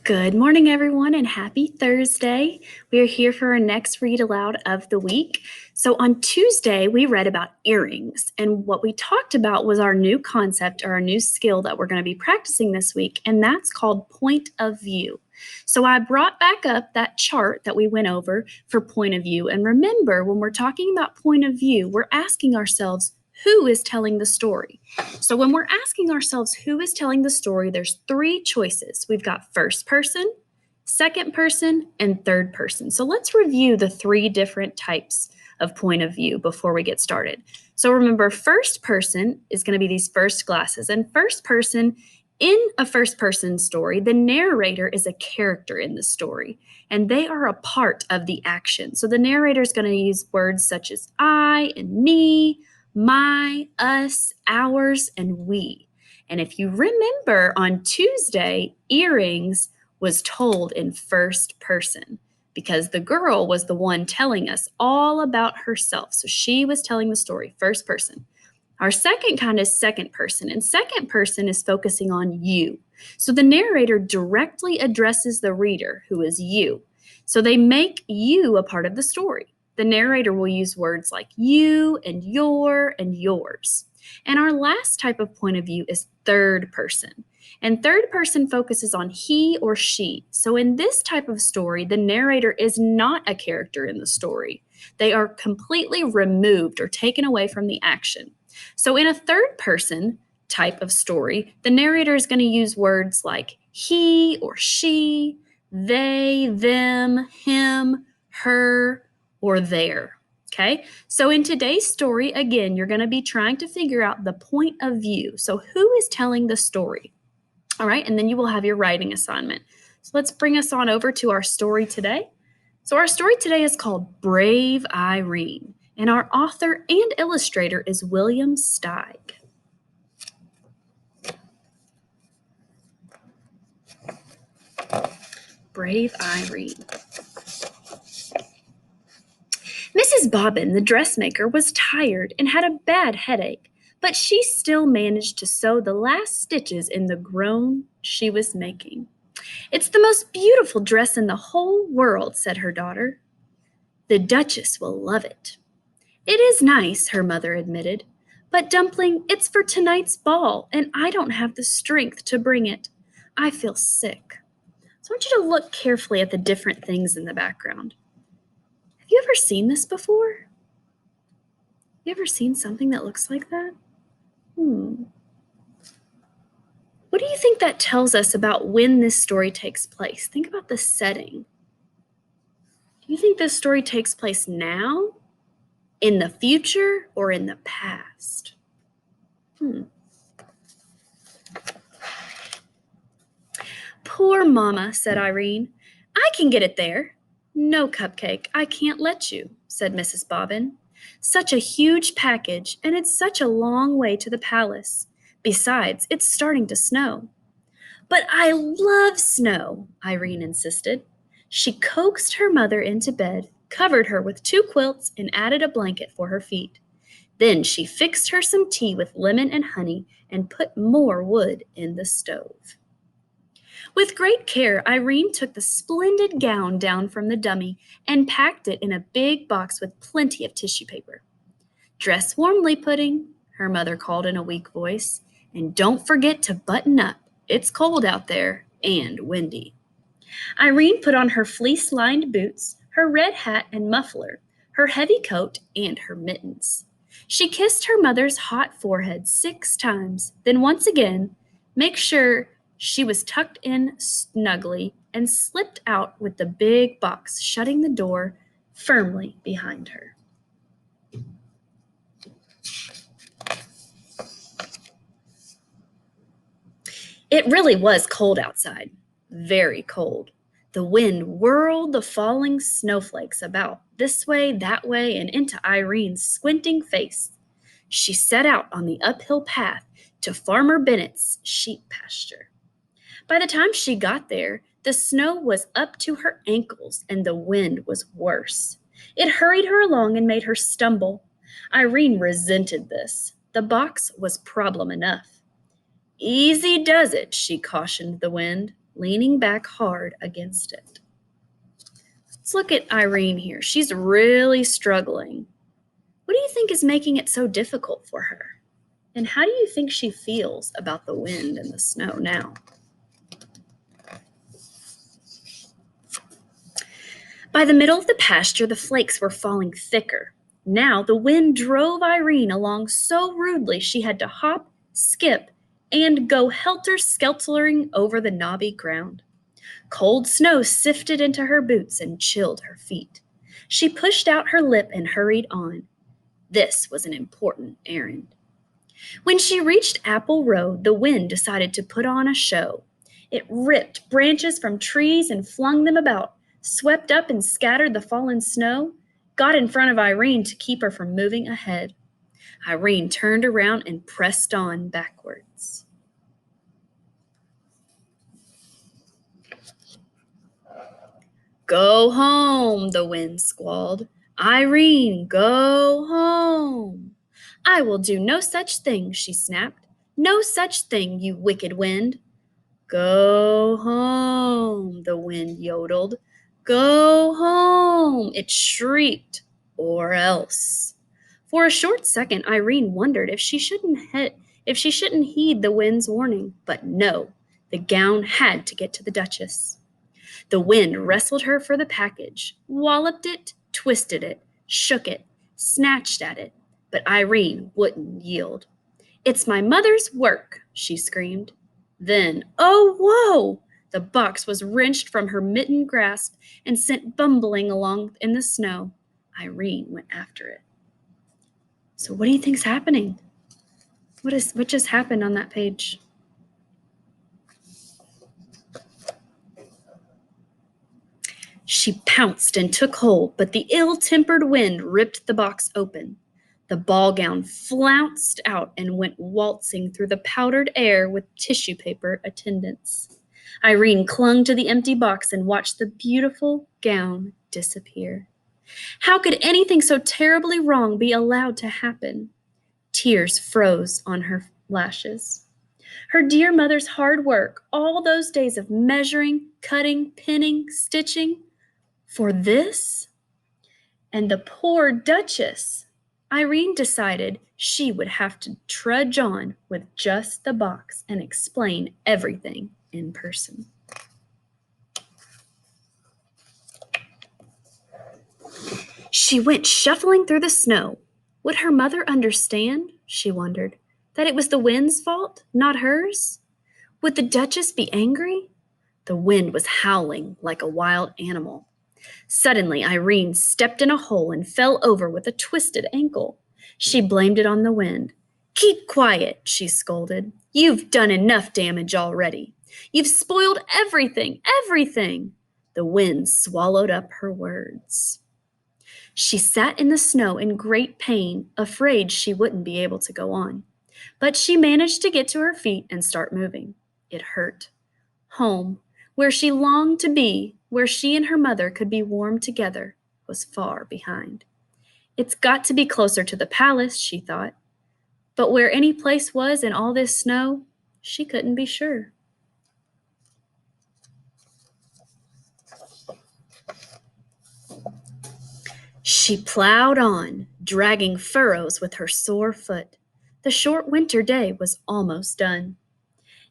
Good morning, everyone, and happy Thursday. We are here for our next read aloud of the week. So on Tuesday, we read about earrings, and what we talked about was our new concept or our new skill that we're going to be practicing this week, and that's called point of view. So I brought back up that chart that we went over for point of view, and remember, when we're talking about point of view, we're asking ourselves, who is telling the story? So when we're asking ourselves who is telling the story, there's three choices. We've got first person, second person, and third person. So let's review the three different types of point of view before we get started. So remember, first person is going to be these first glasses. And first person, in a first person story, the narrator is a character in the story, and they are a part of the action. So the narrator is going to use words such as I and me, my, us, ours, and we. And if you remember on Tuesday, earrings was told in first person because the girl was the one telling us all about herself. So she was telling the story first person. Our second kind is second person, and second person is focusing on you. So the narrator directly addresses the reader, who is you. So they make you a part of the story. The narrator will use words like you and your and yours. And our last type of point of view is third person. And third person focuses on he or she. So in this type of story, the narrator is not a character in the story. They are completely removed or taken away from the action. So in a third person type of story, the narrator is going to use words like he or she, they, them, him, her, or their. Okay, so in today's story, again, you're going to be trying to figure out the point of view. So who is telling the story? All right, and then you will have your writing assignment. So let's bring us on over to our story today. So our story today is called Brave Irene, and our author and illustrator is William Steig. Brave Irene. Mrs. Bobbin, the dressmaker, was tired and had a bad headache, but she still managed to sew the last stitches in the gown she was making. "It's the most beautiful dress in the whole world," said her daughter. "The Duchess will love it." "It is nice," her mother admitted, "but, Dumpling, it's for tonight's ball, and I don't have the strength to bring it. I feel sick." So I want you to look carefully at the different things in the background. Have you ever seen this before? You ever seen something that looks like that? What do you think that tells us about when this story takes place? Think about the setting. Do you think this story takes place now, in the future, or in the past? "Poor Mama," said Irene. "I can get it there." "No, Cupcake, I can't let you," said Mrs. Bobbin. "Such a huge package, and it's such a long way to the palace. Besides, it's starting to snow." "But I love snow," Irene insisted. She coaxed her mother into bed, covered her with 2 quilts, and added a blanket for her feet. Then she fixed her some tea with lemon and honey and put more wood in the stove. With great care, Irene took the splendid gown down from the dummy and packed it in a big box with plenty of tissue paper. "Dress warmly, Pudding," her mother called in a weak voice, "and don't forget to button up. It's cold out there and windy." Irene put on her fleece-lined boots, her red hat and muffler, her heavy coat, and her mittens. She kissed her mother's hot forehead 6 times, then once again, make sure she was tucked in snugly, and slipped out with the big box, shutting the door firmly behind her. It really was cold outside, very cold. The wind whirled the falling snowflakes about this way, that way, and into Irene's squinting face. She set out on the uphill path to Farmer Bennett's sheep pasture. By the time she got there, the snow was up to her ankles and the wind was worse. It hurried her along and made her stumble. Irene resented this. The box was problem enough. "Easy does it," she cautioned the wind. leaning back hard against it. Let's look at Irene here. She's really struggling. What do you think is making it so difficult for her? And how do you think she feels about the wind and the snow now? By the middle of the pasture, the flakes were falling thicker. Now the wind drove Irene along so rudely she had to hop, skip, and go helter-skeltering over the knobby ground. Cold snow sifted into her boots and chilled her feet. She pushed out her lip and hurried on. This was an important errand. When she reached Apple Road, the wind decided to put on a show. It ripped branches from trees and flung them about, swept up and scattered the fallen snow, got in front of Irene to keep her from moving ahead. Irene turned around and pressed on backwards. Go home, the wind squalled. Irene, go home. I will do no such thing, she snapped. No such thing, you wicked wind. Go home, the wind yodeled. Go home, it shrieked, or else. For a short second, Irene wondered if she shouldn't heed the wind's warning, but no, the gown had to get to the Duchess. The wind wrestled her for the package, walloped it, twisted it, shook it, snatched at it, but Irene wouldn't yield. It's my mother's work, she screamed. Then, oh, whoa! The box was wrenched from her mittened grasp and sent bumbling along in the snow. Irene went after it. So what do you think's happening? What just happened on that page? She pounced and took hold, but the ill-tempered wind ripped the box open. The ball gown flounced out and went waltzing through the powdered air with tissue paper attendants. Irene clung to the empty box and watched the beautiful gown disappear. How could anything so terribly wrong be allowed to happen? Tears froze on her lashes. Her dear mother's hard work, all those days of measuring, cutting, pinning, stitching, for this? And the poor Duchess! Irene decided she would have to trudge on with just the box and explain everything in person. She went shuffling through the snow. Would her mother understand, she wondered, that it was the wind's fault, not hers? Would the Duchess be angry? The wind was howling like a wild animal. Suddenly, Irene stepped in a hole and fell over with a twisted ankle. She blamed it on the wind. Keep quiet, she scolded. You've done enough damage already. You've spoiled everything, everything. The wind swallowed up her words. She sat in the snow in great pain, afraid she wouldn't be able to go on. But she managed to get to her feet and start moving. It hurt. Home, where she longed to be, where she and her mother could be warm together, was far behind. It's got to be closer to the palace, she thought. But where any place was in all this snow, she couldn't be sure. She plowed on, dragging furrows with her sore foot. The short winter day was almost done.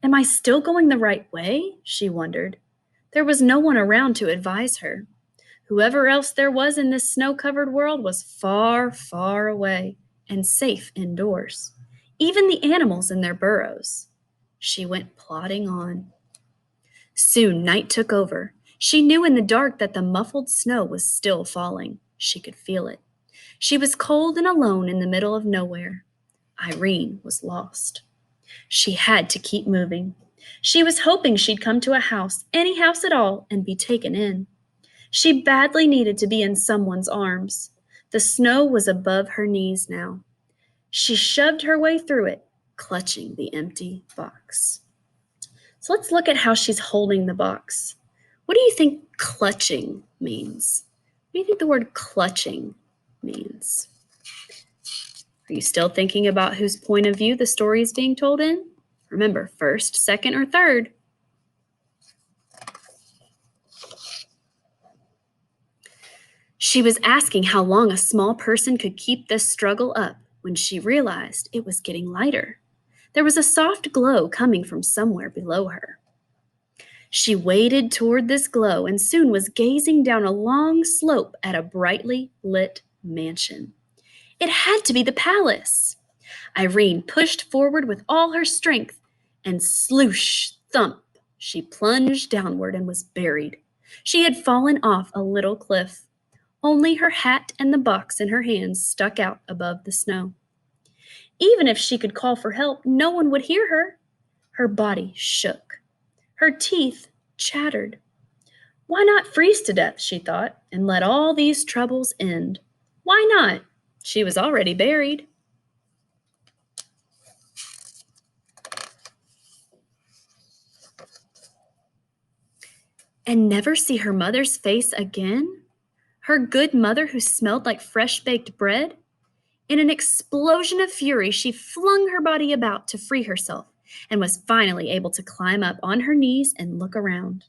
Am I still going the right way? She wondered. There was no one around to advise her. Whoever else there was in this snow-covered world was far, far away and safe indoors, even the animals in their burrows. She went plodding on. Soon night took over. She knew in the dark that the muffled snow was still falling. She could feel it. She was cold and alone in the middle of nowhere. Irene was lost. She had to keep moving. She was hoping she'd come to a house, any house at all, and be taken in. She badly needed to be in someone's arms. The snow was above her knees now. She shoved her way through it, clutching the empty box. So let's look at how she's holding the box. What do you think clutching means? What do you think the word clutching means? Are you still thinking about whose point of view the story is being told in? Remember, first, second, or third? She was asking how long a small person could keep this struggle up when she realized it was getting lighter. There was a soft glow coming from somewhere below her. She waded toward this glow and soon was gazing down a long slope at a brightly lit mansion. It had to be the palace. Irene pushed forward with all her strength, and sloosh, thump, she plunged downward and was buried. She had fallen off a little cliff. Only her hat and the box in her hands stuck out above the snow. Even if she could call for help, no one would hear her. Her body shook. Her teeth chattered. Why not freeze to death, she thought, and let all these troubles end? Why not? She was already buried. And never see her mother's face again? Her good mother who smelled like fresh baked bread? In an explosion of fury, she flung her body about to free herself and was finally able to climb up on her knees and look around.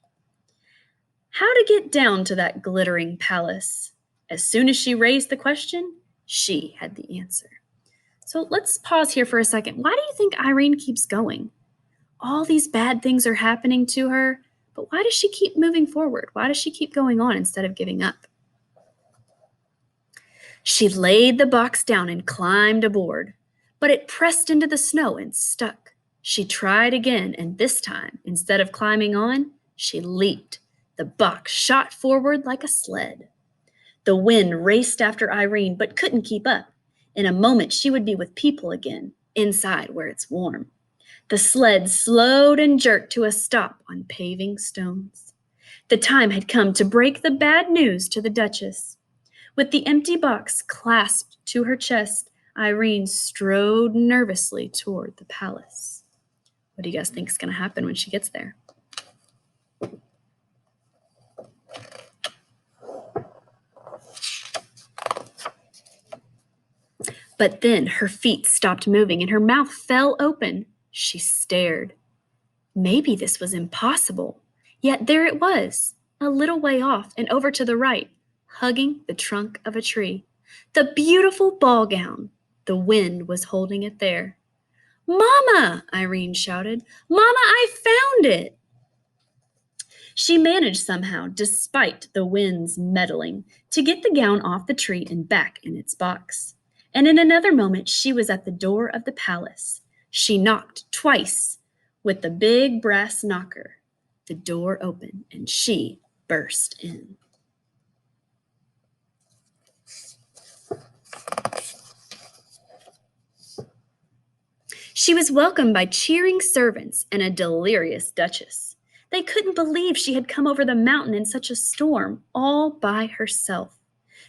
How to get down to that glittering palace? As soon as she raised the question, she had the answer. So let's pause here for a second. Why do you think Irene keeps going? All these bad things are happening to her, but why does she keep moving forward? Why does she keep going on instead of giving up? She laid the box down and climbed aboard, but it pressed into the snow and stuck. She tried again, and this time, instead of climbing on, she leaped. The box shot forward like a sled. The wind raced after Irene, but couldn't keep up. In a moment, she would be with people again, inside where it's warm. The sled slowed and jerked to a stop on paving stones. The time had come to break the bad news to the Duchess. With the empty box clasped to her chest, Irene strode nervously toward the palace. What do you guys think is going to happen when she gets there? But then her feet stopped moving and her mouth fell open. She stared. Maybe this was impossible. Yet there it was, a little way off and over to the right, hugging the trunk of a tree. The beautiful ball gown. The wind was holding it there. "Mama!" Irene shouted. "Mama, I found it!" She managed somehow, despite the wind's meddling, to get the gown off the tree and back in its box. And in another moment, she was at the door of the palace. She knocked twice with the big brass knocker. The door opened and she burst in. She was welcomed by cheering servants and a delirious duchess. They couldn't believe she had come over the mountain in such a storm, all by herself.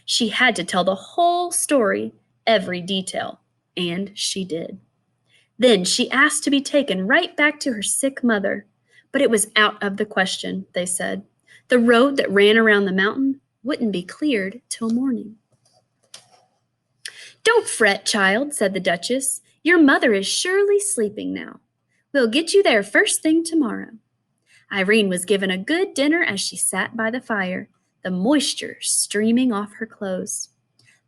She had to tell the whole story, every detail, and she did. Then she asked to be taken right back to her sick mother, but it was out of the question, they said. The road that ran around the mountain wouldn't be cleared till morning. "Don't fret, child," said the Duchess. "Your mother is surely sleeping now. We'll get you there first thing tomorrow." Irene was given a good dinner as she sat by the fire, the moisture streaming off her clothes.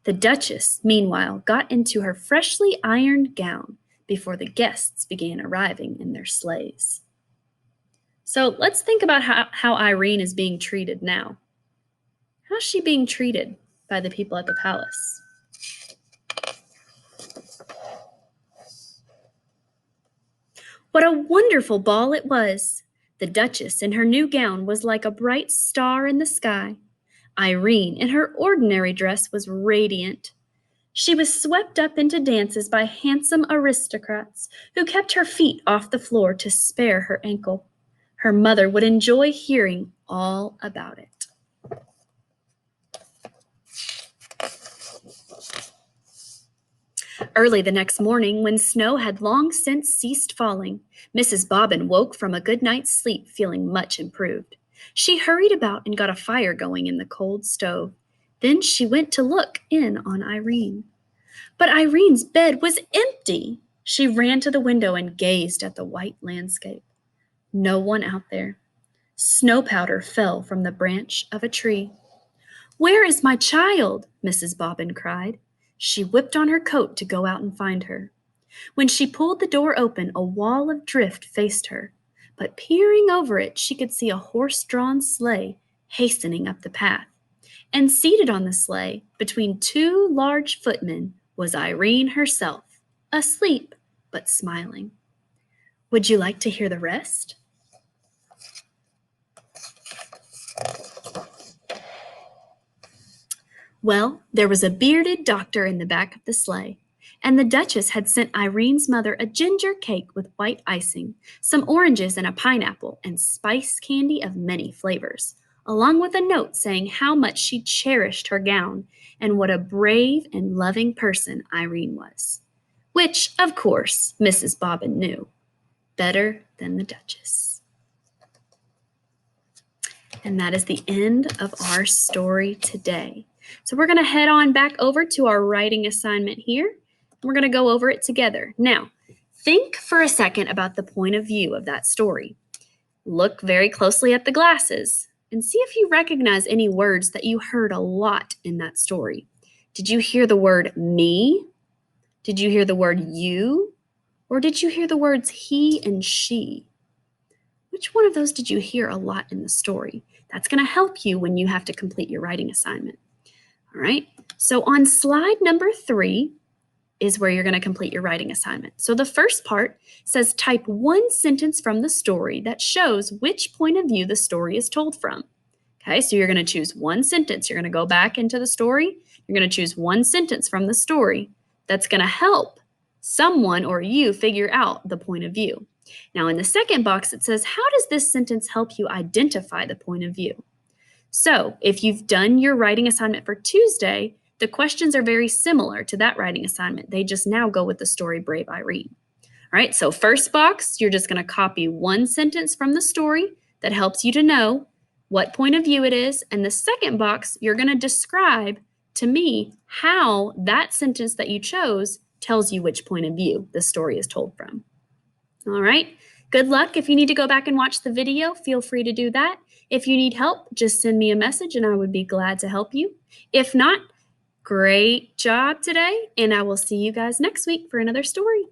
The Duchess, meanwhile, got into her freshly ironed gown before the guests began arriving in their sleighs. So let's think about how Irene is being treated now. How's she being treated by the people at the palace? What a wonderful ball it was! The Duchess in her new gown was like a bright star in the sky. Irene in her ordinary dress was radiant. She was swept up into dances by handsome aristocrats who kept her feet off the floor to spare her ankle. Her mother would enjoy hearing all about it. Early the next morning, when snow had long since ceased falling, Mrs. Bobbin woke from a good night's sleep feeling much improved. She hurried about and got a fire going in the cold stove. Then she went to look in on Irene. But Irene's bed was empty. She ran to the window and gazed at the white landscape. No one out there. Snow powder fell from the branch of a tree. "Where is my child?" Mrs. Bobbin cried. She whipped on her coat to go out and find her. When she pulled the door open, a wall of drift faced her, but peering over it, she could see a horse-drawn sleigh hastening up the path. And seated on the sleigh, between two large footmen, was Irene herself, asleep but smiling. Would you like to hear the rest? Well, there was a bearded doctor in the back of the sleigh, and the Duchess had sent Irene's mother a ginger cake with white icing, some oranges and a pineapple, and spice candy of many flavors, along with a note saying how much she cherished her gown and what a brave and loving person Irene was. Which, of course, Mrs. Bobbin knew better than the Duchess. And that is the end of our story today. So we're going to head on back over to our writing assignment here. We're going to go over it together. Now, think for a second about the point of view of that story. Look very closely at the glasses and see if you recognize any words that you heard a lot in that story. Did you hear the word me? Did you hear the word you? Or did you hear the words he and she? Which one of those did you hear a lot in the story? That's going to help you when you have to complete your writing assignment. All right, so on slide number 3 is where you're going to complete your writing assignment. So the first part says type one sentence from the story that shows which point of view the story is told from. Okay, so you're going to choose one sentence. You're going to go back into the story. You're going to choose one sentence from the story that's going to help someone or you figure out the point of view. Now, in the second box, it says, how does this sentence help you identify the point of view? So, if you've done your writing assignment for Tuesday, the questions are very similar to that writing assignment. They just now go with the story Brave Irene. All right, so first box, you're just going to copy one sentence from the story that helps you to know what point of view it is. And the second box, you're going to describe to me how that sentence that you chose tells you which point of view the story is told from. All right, good luck. If you need to go back and watch the video, feel free to do that. If you need help, just send me a message and I would be glad to help you. If not, great job today, and I will see you guys next week for another story.